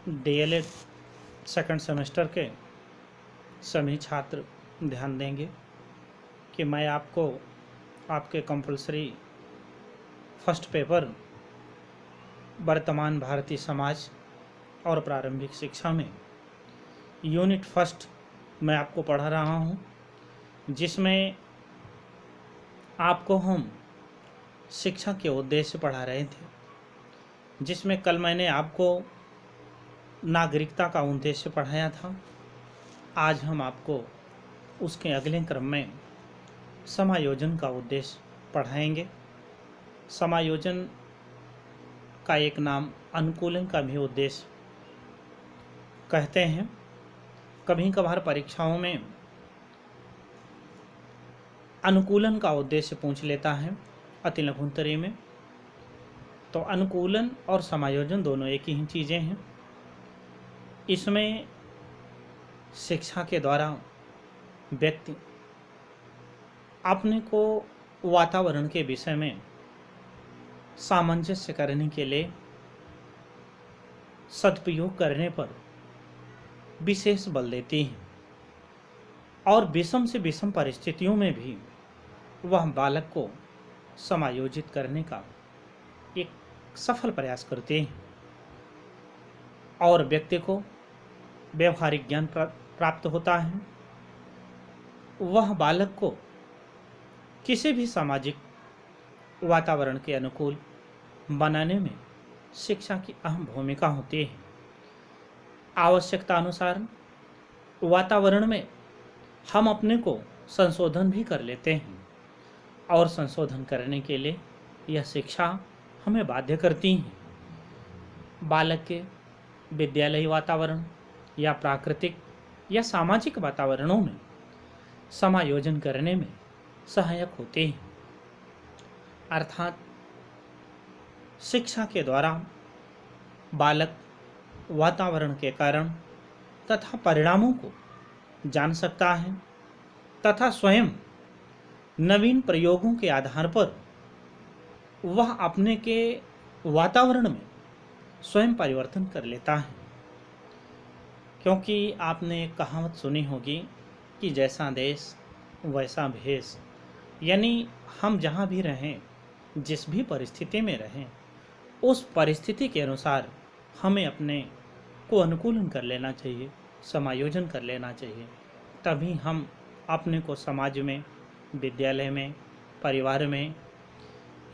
DElEd second semester के सभी छात्र ध्यान देंगे कि मैं आपको आपके कंपलसरी फर्स्ट पेपर वर्तमान भारतीय समाज और प्रारंभिक शिक्षा में यूनिट फर्स्ट मैं आपको पढ़ा रहा हूँ, जिसमें आपको हम शिक्षा के उद्देश्य पढ़ा रहे थे, जिसमें कल मैंने आपको नागरिकता का उद्देश्य पढ़ाया था। आज हम आपको उसके अगले क्रम में समायोजन का उद्देश्य पढ़ाएंगे। समायोजन का एक नाम अनुकूलन का भी उद्देश्य कहते हैं। कभी कभार परीक्षाओं में अनुकूलन का उद्देश्य पूछ लेता है अति लघुत्तरी में। तो अनुकूलन और समायोजन दोनों एक ही चीज़ें हैं। इसमें शिक्षा के द्वारा व्यक्ति अपने को वातावरण के विषय में सामंजस्य करने के लिए सदुपयोग करने पर विशेष बल देती है और विषम से विषम परिस्थितियों में भी वह बालक को समायोजित करने का एक सफल प्रयास करते हैं और व्यक्ति को व्यवहारिक ज्ञान प्राप्त होता है। वह बालक को किसी भी सामाजिक वातावरण के अनुकूल बनाने में शिक्षा की अहम भूमिका होती है। आवश्यकता अनुसार वातावरण में हम अपने को संशोधन भी कर लेते हैं और संशोधन करने के लिए यह शिक्षा हमें बाध्य करती है। बालक के विद्यालयी वातावरण या प्राकृतिक या सामाजिक वातावरणों में समायोजन करने में सहायक होते हैं। अर्थात शिक्षा के द्वारा बालक वातावरण के कारण तथा परिणामों को जान सकता है तथा स्वयं नवीन प्रयोगों के आधार पर वह अपने के वातावरण में स्वयं परिवर्तन कर लेता है। क्योंकि आपने एक कहावत सुनी होगी कि जैसा देश वैसा भेष, यानी हम जहाँ भी रहें, जिस भी परिस्थिति में रहें, उस परिस्थिति के अनुसार हमें अपने को अनुकूलन कर लेना चाहिए, समायोजन कर लेना चाहिए। तभी हम अपने को समाज में, विद्यालय में, परिवार में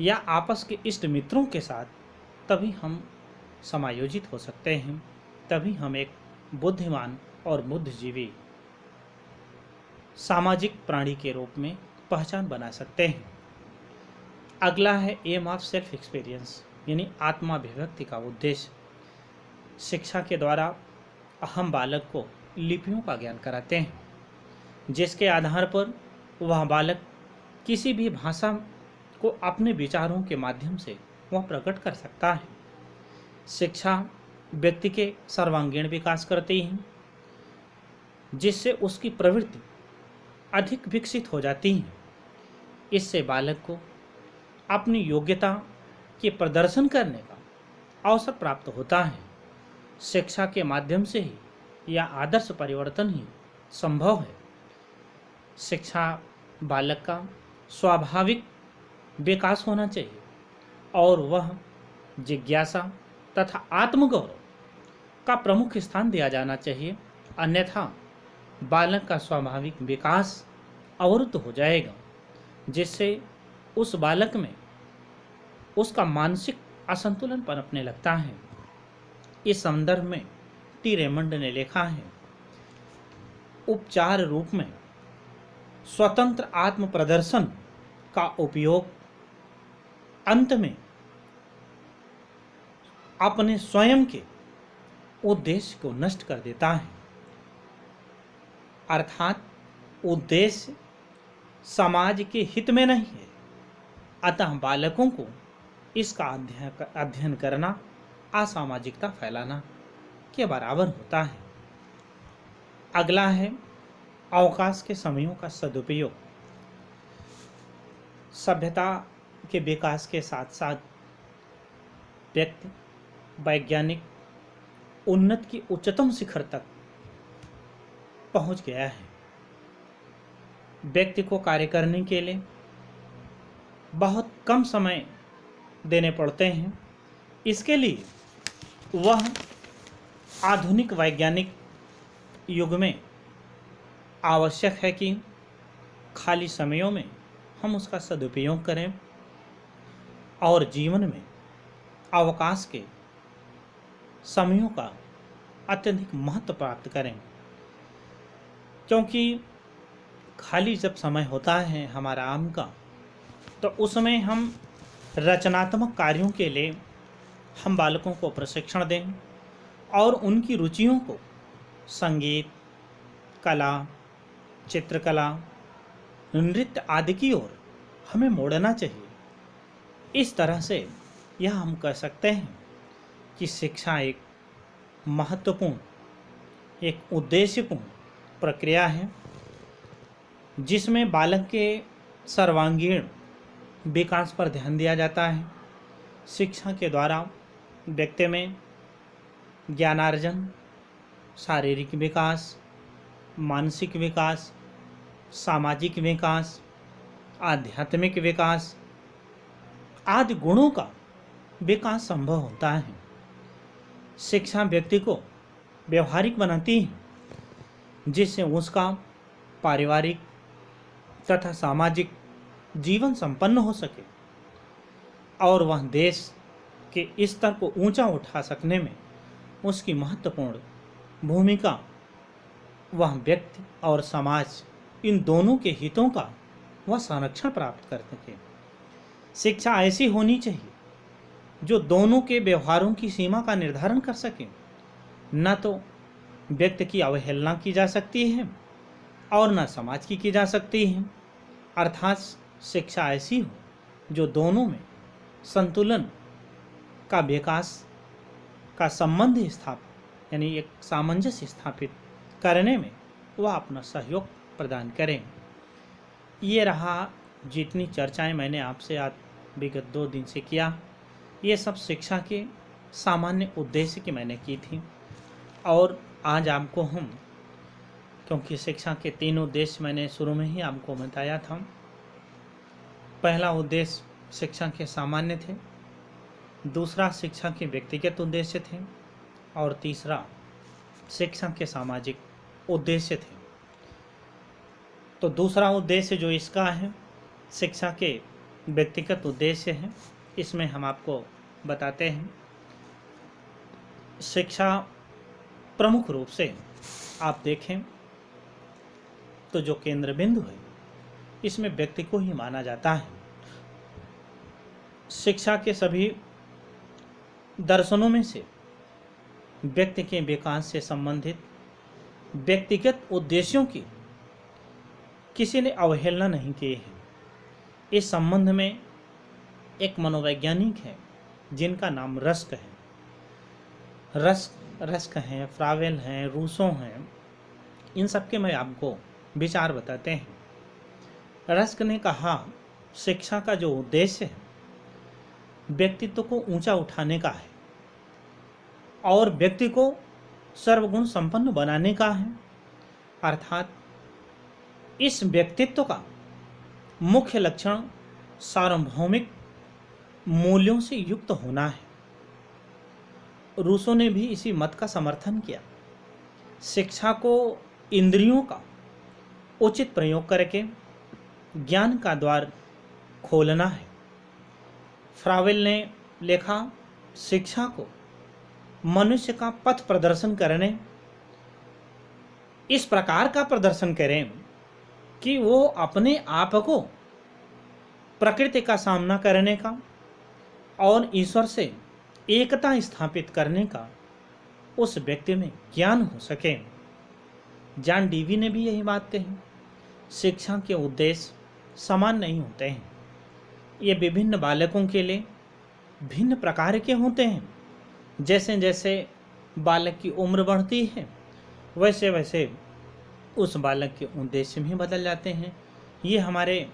या आपस के इष्ट मित्रों के साथ तभी हम समायोजित हो सकते हैं। तभी हम एक बुद्धिमान और बुद्धिजीवी सामाजिक प्राणी के रूप में पहचान बना सकते हैं। अगला है एम ऑफ सेल्फ एक्सपीरियंस, यानी आत्माभिव्यक्ति का उद्देश्य। शिक्षा के द्वारा हम बालक को लिपियों का ज्ञान कराते हैं, जिसके आधार पर वह बालक किसी भी भाषा को अपने विचारों के माध्यम से वह प्रकट कर सकता है। शिक्षा व्यक्ति के सर्वांगीण विकास करती है, जिससे उसकी प्रवृत्ति अधिक विकसित हो जाती है। इससे बालक को अपनी योग्यता के प्रदर्शन करने का अवसर प्राप्त होता है। शिक्षा के माध्यम से ही यह आदर्श परिवर्तन ही संभव है। शिक्षा बालक का स्वाभाविक विकास होना चाहिए और वह जिज्ञासा तथा आत्मगौरव का प्रमुख स्थान दिया जाना चाहिए, अन्यथा बालक का स्वाभाविक विकास अवरुद्ध हो जाएगा, जिससे उस बालक में उसका मानसिक असंतुलन पनपने लगता है। इस संदर्भ में टी रेमंड ने लिखा है, उपचार रूप में स्वतंत्र आत्म प्रदर्शन का उपयोग अंत में अपने स्वयं के उद्देश्य को नष्ट कर देता है। अर्थात उद्देश्य समाज के हित में नहीं है, अतः बालकों को इसका अध्ययन करना असामाजिकता फैलाना के बराबर होता है। अगला है अवकाश के समयों का सदुपयोग। सभ्यता के विकास के साथ साथ व्यक्ति वैज्ञानिक उन्नति की उच्चतम शिखर तक पहुंच गया है। व्यक्ति को कार्य करने के लिए बहुत कम समय देने पड़ते हैं। इसके लिए वह आधुनिक वैज्ञानिक युग में आवश्यक है कि खाली समयों में हम उसका सदुपयोग करें और जीवन में अवकाश के समयों का अत्यधिक महत्व प्राप्त करें, क्योंकि खाली जब समय होता है हमारा आम का, तो उसमें हम रचनात्मक कार्यों के लिए हम बालकों को प्रशिक्षण दें और उनकी रुचियों को संगीत, कला, चित्रकला, नृत्य आदि की ओर हमें मोड़ना चाहिए। इस तरह से यह हम कह सकते हैं कि शिक्षा एक महत्वपूर्ण, एक उद्देश्यपूर्ण प्रक्रिया है, जिसमें बालक के सर्वांगीण विकास पर ध्यान दिया जाता है। शिक्षा के द्वारा व्यक्ति में ज्ञानार्जन, शारीरिक विकास, मानसिक विकास, सामाजिक विकास, आध्यात्मिक विकास आदि गुणों का विकास संभव होता है। शिक्षा व्यक्ति को व्यवहारिक बनाती है, जिससे उसका पारिवारिक तथा सामाजिक जीवन संपन्न हो सके और वह देश के स्तर को ऊंचा उठा सकने में उसकी महत्वपूर्ण भूमिका, वह व्यक्ति और समाज इन दोनों के हितों का वह संरक्षण प्राप्त कर सके। शिक्षा ऐसी होनी चाहिए जो दोनों के व्यवहारों की सीमा का निर्धारण कर सके। न तो व्यक्ति की अवहेलना की जा सकती है और न समाज की जा सकती है। अर्थात शिक्षा ऐसी हो जो दोनों में संतुलन का विकास का संबंध स्थापित, यानी एक सामंजस्य स्थापित करने में वह अपना सहयोग प्रदान करें। ये रहा जितनी चर्चाएं मैंने आपसे आज विगत 2 दिन से किया, ये सब शिक्षा के सामान्य उद्देश्य की मैंने की थी। और आज आपको हम, क्योंकि शिक्षा के 3 उद्देश्य मैंने शुरू में ही आपको बताया था। पहला उद्देश्य शिक्षा के सामान्य थे, दूसरा शिक्षा के व्यक्तिगत उद्देश्य थे और तीसरा शिक्षा के सामाजिक उद्देश्य थे। तो दूसरा उद्देश्य जो इसका है, शिक्षा के व्यक्तिगत उद्देश्य है, इसमें हम आपको बताते हैं। शिक्षा प्रमुख रूप से आप देखें तो जो केंद्र बिंदु है, इसमें व्यक्ति को ही माना जाता है। शिक्षा के सभी दर्शनों में से व्यक्ति के विकास से संबंधित व्यक्तिगत उद्देश्यों की किसी ने अवहेलना नहीं की है। इस संबंध में एक मनोवैज्ञानिक है जिनका नाम रस्क है। रस्क हैं, फ्रावेल हैं, रूसो हैं, इन सब के मैं आपको विचार बताते हैं। रस्क ने कहा, शिक्षा का जो उद्देश्य है व्यक्तित्व को ऊंचा उठाने का है और व्यक्ति को सर्वगुण संपन्न बनाने का है। अर्थात इस व्यक्तित्व का मुख्य लक्षण सार्वभौमिक मूल्यों से युक्त होना है। रूसो ने भी इसी मत का समर्थन किया। शिक्षा को इंद्रियों का उचित प्रयोग करके ज्ञान का द्वार खोलना है। फ्रावेल ने लिखा, शिक्षा को मनुष्य का पथ प्रदर्शन करने, इस प्रकार का प्रदर्शन करें कि वो अपने आप को प्रकृति का सामना करने का और ईश्वर से एकता स्थापित करने का उस व्यक्ति में ज्ञान हो सके। जॉन डीवी ने भी यही बात कही। शिक्षा के उद्देश्य समान नहीं होते हैं, ये विभिन्न बालकों के लिए भिन्न प्रकार के होते हैं। जैसे जैसे बालक की उम्र बढ़ती है वैसे वैसे उस बालक के उद्देश्य भी बदल जाते हैं। ये हमारे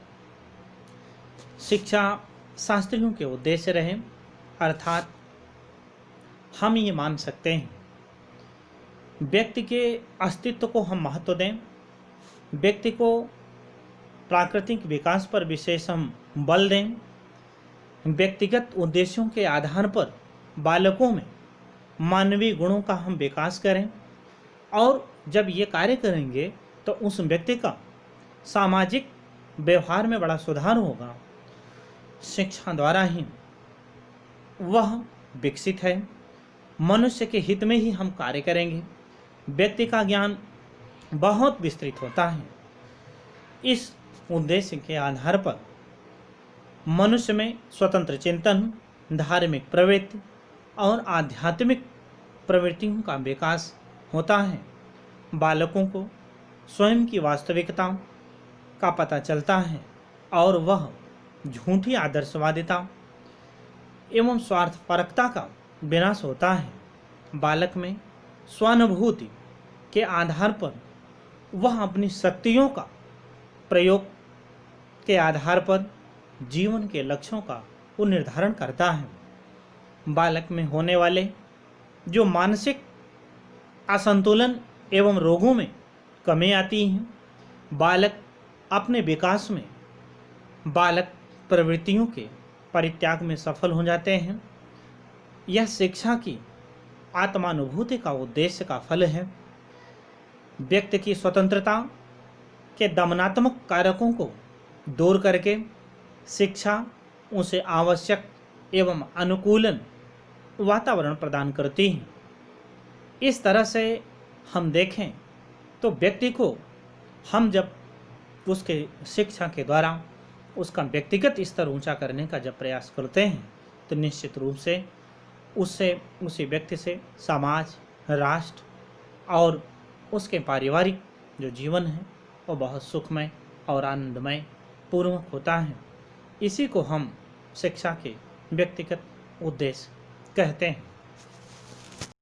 शिक्षा शास्त्रियों के उद्देश्य रहे। अर्थात हम ये मान सकते हैं व्यक्ति के अस्तित्व को हम महत्व दें, व्यक्ति को प्राकृतिक विकास पर विशेष हम बल दें, व्यक्तिगत उद्देश्यों के आधार पर बालकों में मानवीय गुणों का हम विकास करें, और जब ये कार्य करेंगे तो उस व्यक्ति का सामाजिक व्यवहार में बड़ा सुधार होगा। शिक्षा द्वारा ही वह विकसित है। मनुष्य के हित में ही हम कार्य करेंगे। व्यक्ति का ज्ञान बहुत विस्तृत होता है। इस उद्देश्य के आधार पर मनुष्य में स्वतंत्र चिंतन, धार्मिक प्रवृत्ति और आध्यात्मिक प्रवृत्तियों का विकास होता है। बालकों को स्वयं की वास्तविकता का पता चलता है और वह झूठी आदर्शवादिता एवं स्वार्थपरकता का विनाश होता है। बालक में स्वानुभूति के आधार पर वह अपनी शक्तियों का प्रयोग के आधार पर जीवन के लक्ष्यों का वो निर्धारण करता है। बालक में होने वाले जो मानसिक असंतुलन एवं रोगों में कमी आती है, बालक अपने विकास में बालक प्रवृत्तियों के परित्याग में सफल हो जाते हैं। यह शिक्षा की आत्मानुभूति का उद्देश्य का फल है। व्यक्ति की स्वतंत्रता के दमनात्मक कारकों को दूर करके शिक्षा उसे आवश्यक एवं अनुकूलन वातावरण प्रदान करती है। इस तरह से हम देखें तो व्यक्ति को हम जब उसके शिक्षा के द्वारा उसका व्यक्तिगत स्तर ऊंचा करने का जब प्रयास करते हैं तो निश्चित रूप से उससे उसी व्यक्ति से समाज, राष्ट्र और उसके पारिवारिक जो जीवन है वो बहुत सुखमय और आनंदमय पूर्वक होता है। इसी को हम शिक्षा के व्यक्तिगत उद्देश्य कहते हैं।